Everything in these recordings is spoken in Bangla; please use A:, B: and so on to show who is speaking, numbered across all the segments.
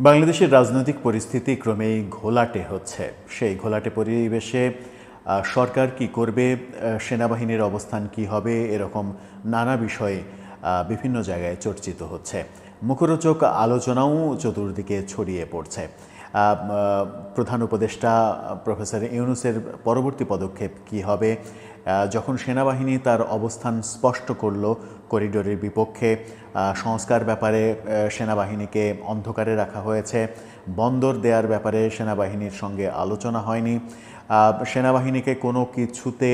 A: বাংলাদেশের রাজনৈতিক পরিস্থিতি ক্রমেই ঘোলাটে হচ্ছে। সেই ঘোলাটে পরিবেশে সরকার কি করবে, সেনাবাহিনীর অবস্থান কি হবে, এরকম নানা বিষয়ে বিভিন্ন জায়গায় চর্চিত হচ্ছে। মুখরোচক আলোচনাও চতুর্দিকে ছড়িয়ে পড়ছে। প্রধান উপদেষ্টা প্রফেসর ইউনূসের পরবর্তী পদক্ষেপ কি হবে, যখন সেনাবাহিনী তার অবস্থান স্পষ্ট করল করিডোরের বিপক্ষে, সংস্কার ব্যাপারে সেনাবাহিনীকে অন্ধকারে রাখা হয়েছে, বন্দর দেওয়ার ব্যাপারে সেনাবাহিনীর সঙ্গে আলোচনা হয়নি, সেনাবাহিনীকে কোনো কিছুতে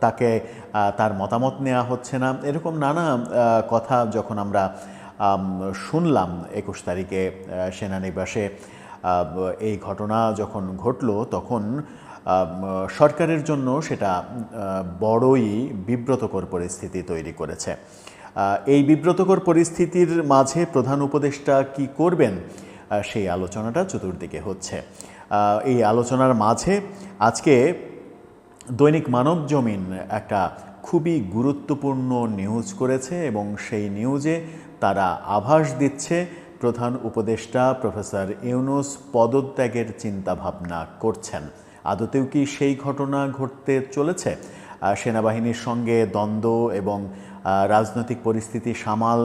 A: তাকে তার মতামত নেওয়া হচ্ছে না, এরকম নানা কথা যখন আমরা শুনলাম 21 তারিখে সেনানিবাসে এই ঘটনা যখন ঘটল, তখন সরকারের জন্য সেটা বড়ই বিব্রতকর পরিস্থিতি তৈরি করেছে। এই বিব্রতকর পরিস্থিতির মাঝে প্রধান উপদেষ্টা কি করবেন, সেই আলোচনাটা চতুর্দিকে হচ্ছে। এই আলোচনার মাঝে আজকে দৈনিক মানবজমিন একটা খুবই গুরুত্বপূর্ণ নিউজ করেছে এবং সেই নিউজে তারা আভাস দিচ্ছে প্রধান উপদেষ্টা প্রফেসর ইউনূস পদত্যাগের চিন্তাভাবনা করছেন। আদতেও কি সেই ঘটনা ঘটতে চলেছে? সেনাবাহিনীর সঙ্গে দ্বন্দ্ব এবং রাজনৈতিক পরিস্থিতি সামাল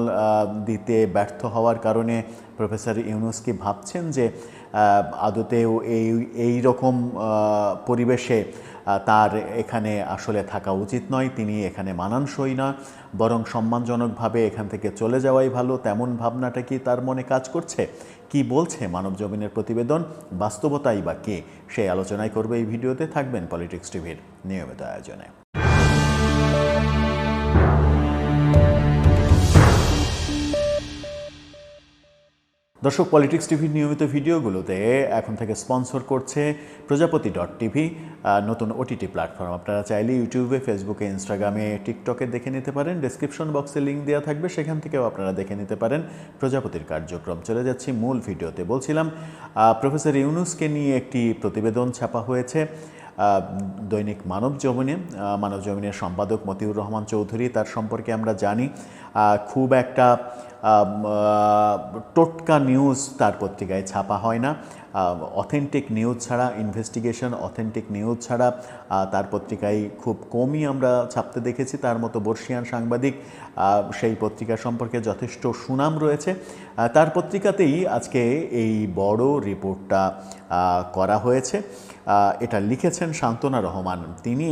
A: দিতে ব্যর্থ হওয়ার কারণে প্রফেসর ইউনূস কি ভাবছেন যে আদতেও এই রকম পরিবেশে তার এখানে আসলে থাকা উচিত নয়, তিনি এখানে মানানসই না, বরং সম্মানজনকভাবে এখান থেকে চলে যাওয়াই ভালো, তেমন ভাবনাটা কি তার মনে কাজ করছে? কি বলছে মানবজমিনের প্রতিবেদন, বাস্তবতাই বা কে? সেই আলোচনায় করবে এই ভিডিওতে। থাকবেন পলিটিক্স টিভির নিয়মিত আয়োজনে। দর্শক, পলিটিক্স টিভির নিয়মিত ভিডিওগুলোতে এখন থেকে স্পন্সর করছে প্রজাপতি.টিভি, নতুন ওটিটি প্ল্যাটফর্ম। আপনারা চাইলে ইউটিউবে, ফেসবুকে, ইনস্টাগ্রামে, টিকটকে দেখে নিতে পারেন। ডেসক্রিপশন বক্সে লিঙ্ক দেওয়া থাকবে, সেখান থেকেও আপনারা দেখে নিতে পারেন প্রজাপতির কার্যক্রম। চলে যাচ্ছি মূল ভিডিওতে। বলছিলাম, প্রফেসর ইউনূসকে নিয়ে একটি প্রতিবেদন ছাপা হয়েছে দৈনিক মানবজমিনের সম্পাদক মতিউর রহমান চৌধুরী। তার সম্পর্কে আমরা জানি খুব একটা টোটকা নিউজ তার পত্রিকায় ছাপা হয় না। অথেন্টিক নিউজ ছাড়া, ইনভেস্টিগেশন অথেন্টিক নিউজ ছাড়া তার পত্রিকায় খুব কমই আমরা ছাপতে দেখেছি। তার মতো বর্ষিয়ান সাংবাদিক, সেই পত্রিকা সম্পর্কে যথেষ্ট সুনাম রয়েছে। তার পত্রিকাতেই আজকে এই বড় রিপোর্টটা করা হয়েছে। এটা লিখেছেন শান্তনা রহমান। তিনি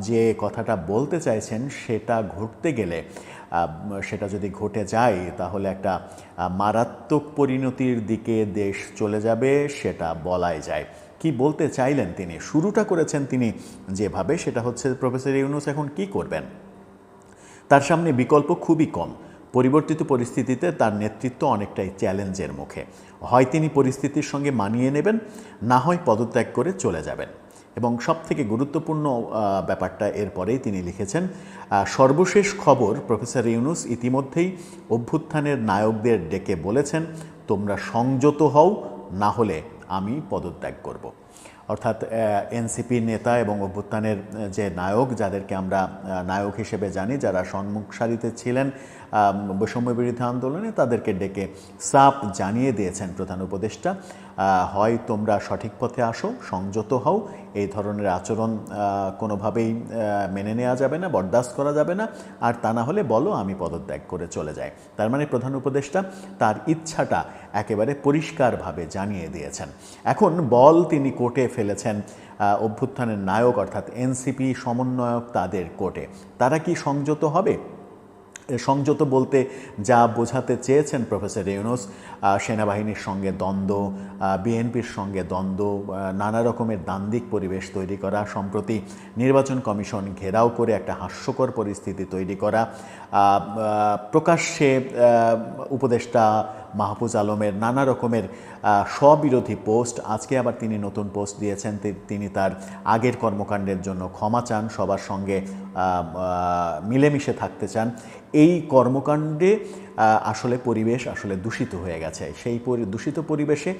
A: যে কথাটা বলতে চাইছেন, সেটা ঘটতে গেলে, সেটা যদি ঘটে যায়, তাহলে একটা মারাত্মক পরিণতির দিকে দেশ চলে যাবে, সেটা বলাই যায়। কি বলতে চাইলেন তিনি, শুরুটা করেছেন তিনি যেভাবে, সেটা হচ্ছে প্রফেসর ইউনূস এখন কি করবেন। তার সামনে বিকল্প খুবই কম। পরিবর্তিত পরিস্থিতিতে তার নেতৃত্ব অনেকটাই চ্যালেঞ্জের মুখে। হয় তিনি পরিস্থিতির সঙ্গে মানিয়ে নেবেন, না হয় পদত্যাগ করে চলে যাবেন। এবং সবথেকে গুরুত্বপূর্ণ ব্যাপারটা এরপরেই তিনি লিখেছেন, সর্বশেষ খবর, প্রফেসর ইউনূস ইতিমধ্যেই অভ্যুত্থানের নায়কদের ডেকে বলেছেন, তোমরা সংযত হও, না হলে আমি পদত্যাগ করব। অর্থাৎ এনসিপি নেতা এবং অভ্যুত্থানের যে নায়ক, যাদেরকে আমরা নায়ক হিসেবে জানি, যারা সম্মুখ সারিতে ছিলেন বৈষম্য বিরোধী আন্দোলনে, তাদেরকে ডেকে সাপ জানিয়ে দিয়েছেন প্রধান উপদেষ্টা, হয় তোমরা সঠিক পথে আসো, সংযত হও, এই ধরনের আচরণ কোনোভাবেই মেনে নেওয়া যাবে না, বরদাস্ত করা যাবে না, আর তা না হলে বলো আমি পদত্যাগ করে চলে যাই। তার মানে প্রধান উপদেষ্টা তার ইচ্ছাটা একেবারে পরিষ্কারভাবে জানিয়ে দিয়েছেন। এখন বল তিনি কোর্টে ফেলেছেন অভ্যুত্থানের নায়ক অর্থাৎ এনসিপি সমন্বয়ক তাদের কোর্টে। তারা কি সংযত হবে? সংযত বলতে যা বোঝাতে চেয়েছেন প্রফেসর ইউনূস, সেনাবাহিনীর সঙ্গে দ্বন্দ্ব, বিএনপির সঙ্গে দ্বন্দ্ব, নানা রকমের দ্বান্দ্বিক পরিবেশ তৈরি করা, সম্প্রতি নির্বাচন কমিশন ঘেরাও করে একটা হাস্যকর পরিস্থিতি তৈরি করা, প্রকাশ্যে উপদেষ্টা মাহফুজ আলমের নানা রকমের স্ববিরোধী পোস্ট, আজকে আবার তিনি নতুন পোস্ট দিয়েছেন, তিনি তার আগের কর্মকাণ্ডের জন্য ক্ষমা চান, সবার সঙ্গে মিলেমিশে থাকতে চান। এই কর্মকাণ্ডে আসলে পরিবেশ আসলে দূষিত হয়ে গেছে। সেই দূষিত পরিবেশে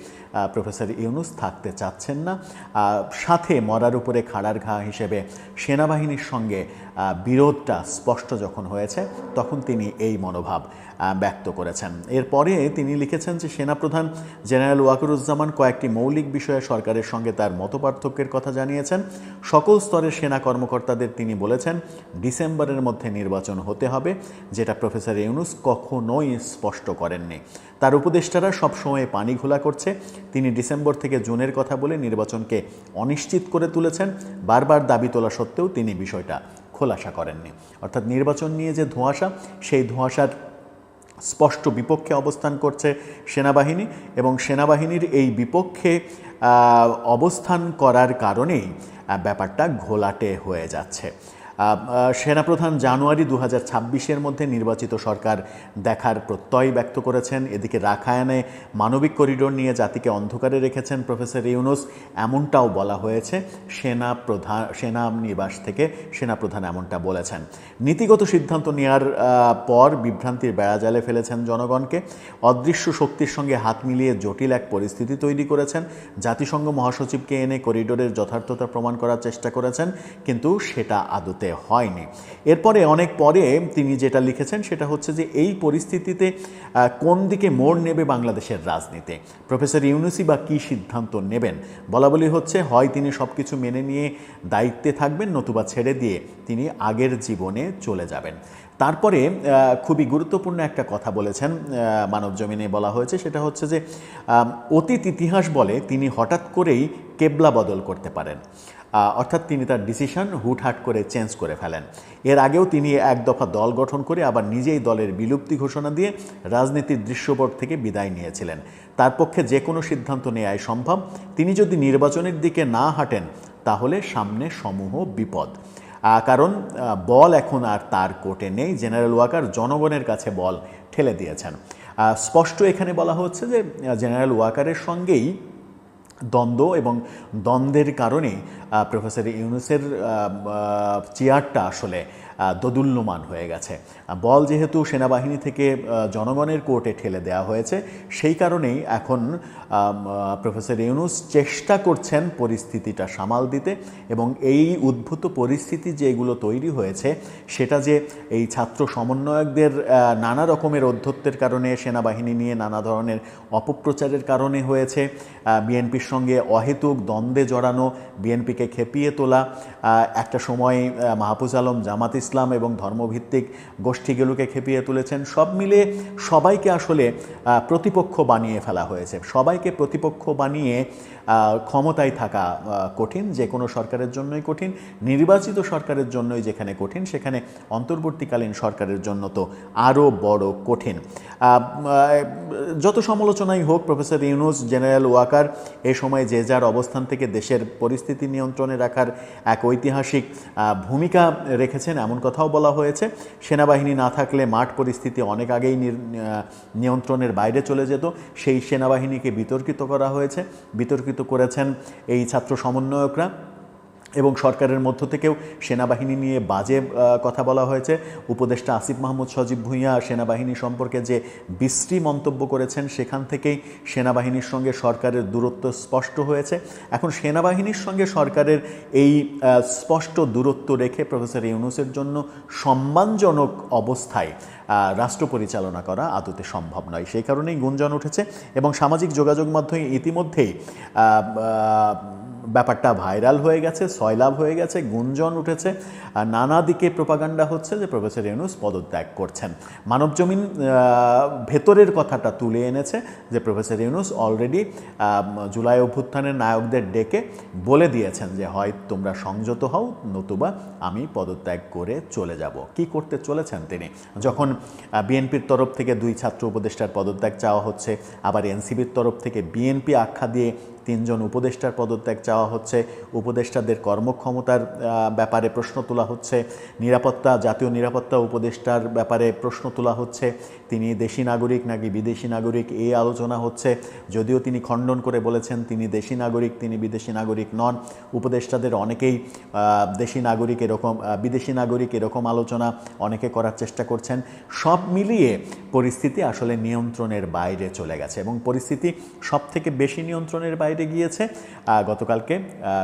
A: প্রফেসর ইউনূস থাকতে চাচ্ছেন না। সাথে মরার উপরে খাড়ার ঘা হিসেবে সেনাবাহিনীর সঙ্গে বিরোধটা স্পষ্ট যখন হয়েছে তখন তিনি এই মনোভাব ব্যক্ত করেছেন। এরপরে তিনি লিখেছেন যে সেনাপ্রধান জেনারেল ওয়াকারুজ্জামান কয়েকটি মৌলিক বিষয়ে সরকারের সঙ্গে তার মতপার্থক্যের কথা জানিয়েছেন। সকল স্তরের সেনা কর্মকর্তাদের তিনি বলেছেন ডিসেম্বরের মধ্যে নির্বাচন হতে হবে, যেটা প্রফেসর ইউনূস কখনোই স্পষ্ট করেননি। তার উপদেষ্টারা সবসময় পানি ঘোলা করছে। তিনি ডিসেম্বর থেকে জুনের কথা বলে নির্বাচনকে অনিশ্চিত করে তুলেছেন। বারবার দাবি তোলা সত্ত্বেও তিনি বিষয়টা খোলাসা করেননি। অর্থাৎ নির্বাচন নিয়ে যে ধোঁয়াশা, সেই ধোঁয়াশার স্পষ্ট বিপক্ষে অবস্থান করছে সেনাবাহিনী, এবং সেনাবাহিনীর এই বিপক্ষে অবস্থান করার কারণেই ব্যাপারটা ঘোলাটে হয়ে যাচ্ছে। সেনাপ্রধান জানুয়ারি 2026-এর মধ্যে নির্বাচিত সরকার দেখার প্রত্যয় ব্যক্ত করেছেন। এদিকে রাখায়নে মানবিক করিডোর নিয়ে জাতিকে অন্ধকারে রেখেছেন প্রফেসর ইউনূস, এমনটাও বলা হয়েছে সেনানিবাস থেকে। সেনাপ্রধান এমনটা বলেছেন। নীতিগত সিদ্ধান্ত নেওয়ার পর বিভ্রান্তির বেড়াজালে ফেলেছেন জনগণকে। অদৃশ্য শক্তির সঙ্গে হাত মিলিয়ে জটিল এক পরিস্থিতি তৈরি করেছেন। জাতিসংঘ মহাসচিবকে এনে করিডোরের যথার্থতা প্রমাণ করার চেষ্টা করেছেন, কিন্তু সেটা আদতে হয়নি। এরপরে অনেক পরে তিনি যেটা লিখেছেন সেটা হচ্ছে যে এই পরিস্থিতিতে কোন দিকে মোড় নেবে বাংলাদেশের রাজনীতি, প্রফেসর ইউনূসই বা কী সিদ্ধান্ত নেবেন। বলাবলি হচ্ছে হয় তিনি সব কিছু মেনে নিয়ে দায়িত্বে থাকবেন, নতুবা ছেড়ে দিয়ে তিনি আগের জীবনে চলে যাবেন। তারপরে খুবই গুরুত্বপূর্ণ একটা কথা বলেছেন, মানবজমিনে বলা হয়েছে, সেটা হচ্ছে যে অতীত ইতিহাস বলে তিনি হঠাৎ করেই কেবলা বদল করতে পারেন। অর্থাৎ তিনি তার ডিসিশন হুটহাট করে চেঞ্জ করে ফেলেন। এর আগেও তিনি এক দফা দল গঠন করে আবার নিজেই দলের বিলুপ্তি ঘোষণা দিয়ে রাজনীতির দৃশ্যপট থেকে বিদায় নিয়েছিলেন। তার পক্ষে যে কোনো সিদ্ধান্ত নেওয়াই সম্ভব। তিনি যদি নির্বাচনের দিকে না হাঁটেন তাহলে সামনে সমূহ বিপদ। কারণ বল এখন আর তার কোর্টে নেই। জেনারেল ওয়াকার জনগণের কাছে বল ঠেলে দিয়েছেন। স্পষ্ট এখানে বলা হচ্ছে যে জেনারেল ওয়াকারের সঙ্গেই দ্বন্দ্ব, এবং দ্বন্দ্বের কারণে প্রফেসর ইউনূসের চেয়ারটা আসলে দোদুল্যমান হয়ে গেছে। বল যেহেতু সেনাবাহিনী থেকে জনগণের কোর্টে ঠেলে দেওয়া হয়েছে, সেই কারণেই এখন প্রফেসর ইউনূস চেষ্টা করছেন পরিস্থিতিটা সামাল দিতে, এবং এই উদ্ভূত পরিস্থিতি যেগুলো তৈরি হয়েছে সেটা যে এই ছাত্র সমন্বয়কদের নানা রকমের ঔদ্ধত্যের কারণে, সেনাবাহিনী নিয়ে নানা ধরনের অপপ্রচারের কারণে হয়েছে, বিএনপির সঙ্গে অহেতুক দ্বন্দ্বে জড়ানো, বিএনপিকে খেপিয়ে তোলা, একটা সময় মাহফুজ আলম, জামাত ইসলাম এবং ধর্মভিত্তিক গোষ্ঠীগুলোকে খেপিয়ে তুলেছেন। সব মিলে সবাইকে আসলে প্রতিপক্ষ বানিয়ে ফেলা হয়েছে। সবাইকে প্রতিপক্ষ বানিয়ে ক্ষমতায় থাকা কঠিন, যে কোনো সরকারের জন্যই কঠিন। নির্বাচিত সরকারের জন্যই যেখানে কঠিন, সেখানে অন্তর্বর্তীকালীন সরকারের জন্য তো আরও বড় কঠিন। যত সমালোচনাই হোক, প্রফেসর ইউনূস, জেনারেল ওয়াকার এই সময় যে যার অবস্থান থেকে দেশের পরিস্থিতি নিয়ন্ত্রণে রাখার এক ঐতিহাসিক ভূমিকা রেখেছেন, এমন কথাও বলা হয়েছে। সেনাবাহিনী না থাকলে মাঠ পরিস্থিতি অনেক আগেই নিয়ন্ত্রণের বাইরে চলে যেত। সেই সেনাবাহিনীকে বিতর্কিত করা হয়েছে, বিতর্কিত করেছেন এই ছাত্র সমন্বয়করা, এবং সরকারের মধ্য থেকেও সেনাবাহিনী নিয়ে বাজে কথা বলা হয়েছে। উপদেষ্টা আসিফ মাহমুদ সজীব ভুঁইয়া সেনাবাহিনী সম্পর্কে যে বিশ্রী মন্তব্য করেছেন, সেখান থেকেই সেনাবাহিনীর সঙ্গে সরকারের দূরত্ব স্পষ্ট হয়েছে। এখন সেনাবাহিনীর সঙ্গে সরকারের এই স্পষ্ট দূরত্ব রেখে প্রফেসর ইউনূসের জন্য সম্মানজনক অবস্থায় রাষ্ট্র পরিচালনা করা আদতে সম্ভব নয়। সেই কারণেই গুঞ্জন উঠেছে, এবং সামাজিক যোগাযোগ মাধ্যমে ইতিমধ্যেই ব্যাপারটা ভাইরাল হয়ে গেছে, সয়লাভ হয়ে গেছে, গুঞ্জন উঠেছে, নানা দিকে প্রোপাগান্ডা হচ্ছে যে প্রফেসর ইউনূস পদত্যাগ করছেন। মানবজমিন ভেতরের কথাটা তুলে এনেছে যে প্রফেসর ইউনূস অলরেডি জুলাই অভ্যুত্থানের নায়কদের ডেকে বলে দিয়েছেন যে হয় তোমরা সংযত হও, নতুবা আমি পদত্যাগ করে চলে যাব। কি করতে চলেছেন তিনি? যখন বিএনপির তরফ থেকে 2 ছাত্র উপদেষ্টার পদত্যাগ চাওয়া হচ্ছে, আবার এনসিবির তরফ থেকে বিএনপি আখ্যা দিয়ে 3 জন উপদেষ্টার পদত্যাগ চাওয়া হচ্ছে, উপদেষ্টাদের কর্মক্ষমতার ব্যাপারে প্রশ্ন তোলা হচ্ছে, জাতীয় নিরাপত্তা উপদেষ্টার ব্যাপারে প্রশ্ন তোলা হচ্ছে, তিনি দেশি নাগরিক নাকি বিদেশি নাগরিক এই আলোচনা হচ্ছে, যদিও তিনি খণ্ডন করে বলেছেন তিনি দেশি নাগরিক, তিনি বিদেশি নাগরিক নন। উপদেষ্টাদের অনেকেই দেশি নাগরিক এরকম, বিদেশি নাগরিক এরকম আলোচনা অনেকে করার চেষ্টা করছেন। সব মিলিয়ে পরিস্থিতি আসলে নিয়ন্ত্রণের বাইরে চলে গেছে এবং পরিস্থিতি সব থেকে বেশি নিয়ন্ত্রণের বাইরে গিয়েছে গতকালকে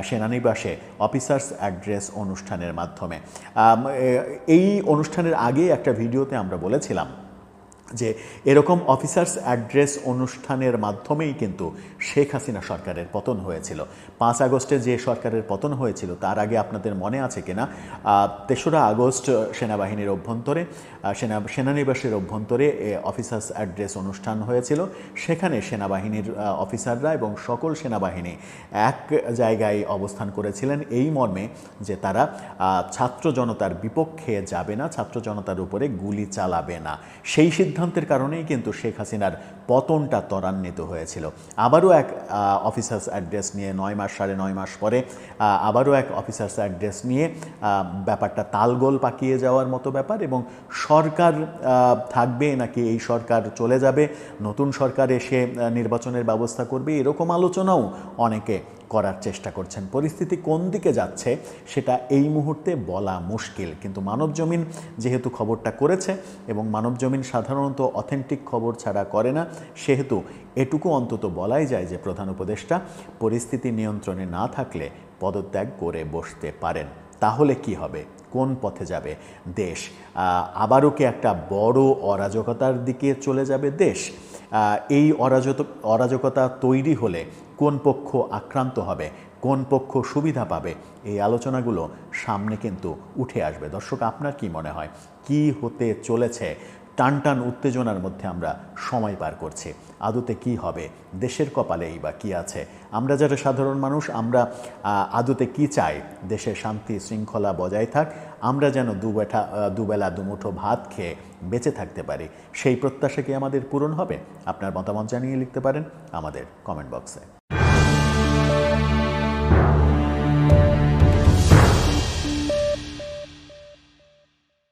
A: সেনানিবাসে অফিসার্স অ্যাড্রেস অনুষ্ঠানের মাধ্যমে। এই অনুষ্ঠানের আগে একটা ভিডিওতে আমরা বলেছিলাম যে এরকম অফিসার্স অ্যাড্রেস অনুষ্ঠানের মাধ্যমেই কিন্তু শেখ হাসিনা সরকারের পতন হয়েছিল। 5 আগস্টে যে সরকারের পতন হয়েছিল তার আগে আপনাদের মনে আছে কিনা, 3রা আগস্ট সেনাবাহিনীর অভ্যন্তরে সেনানিবাসের অভ্যন্তরে অফিসার্স অ্যাড্রেস অনুষ্ঠান হয়েছিল। সেখানে সেনাবাহিনীর অফিসাররা এবং সকল সেনাবাহিনী এক জায়গায় অবস্থান করেছিলেন এই মর্মে যে তারা ছাত্র জনতার বিপক্ষে যাবে না, ছাত্র জনতার উপরে গুলি চালাবে না। সেই সিদ্ধান্তের কারণেই কিন্তু শেখ হাসিনার পতনটা ত্বরান্বিত হয়েছিল। আবারও এক অফিসার্স অ্যাড্রেস নিয়ে 9 মাস 9.5 মাস পরে আবারও এক অফিসার্স অ্যাড্রেস নিয়ে ব্যাপারটা তালগোল পাকিয়ে যাওয়ার মতো ব্যাপার, এবং সরকার থাকবে নাকি এই সরকার চলে যাবে, নতুন সরকার এসে নির্বাচনের ব্যবস্থা করবে, এরকম আলোচনাও অনেকে করার চেষ্টা করছেন। পরিস্থিতি কোন দিকে যাচ্ছে সেটা এই মুহূর্তে বলা মুশকিল, কিন্তু মানবজমিন যেহেতু খবরটা করেছে এবং মানবজমিন সাধারণত অথেন্টিক খবর ছাড়া করে না, সেহেতু এটুকু অন্তত বলাই যায় যে প্রধান উপদেষ্টা পরিস্থিতি নিয়ন্ত্রণে না থাকলে পদত্যাগ করে বসতে পারেন। তাহলে কি হবে, কোন পথে যাবে দেশ? আবারও কি একটা বড় অরাজকতার দিকে চলে যাবে দেশ? এই অরাজকতা তৈরি হলে কোন পক্ষ আক্রান্ত হবে, কোন পক্ষ সুবিধা পাবে, এই আলোচনাগুলো সামনে কিন্তু উঠে আসবে। দর্শক, আপনার কি মনে হয় কি হতে চলেছে? টানটান উত্তেজনার মধ্যে আমরা সময় পার করছি। আদতে কি হবে, দেশের কপালেই বা কি আছে? আমরা যারা সাধারণ মানুষ, আমরা আদতে কি চাই? দেশে শান্তি শৃঙ্খলা বজায় থাক, আমরা যেন দুবেলা দুমুঠো ভাত খেয়ে বেঁচে থাকতে পারি, সেই প্রত্যাশা কি আমাদের পূরণ হবে? আপনার মতামত জানিয়ে লিখতে পারেন আমাদের কমেন্ট বক্সে।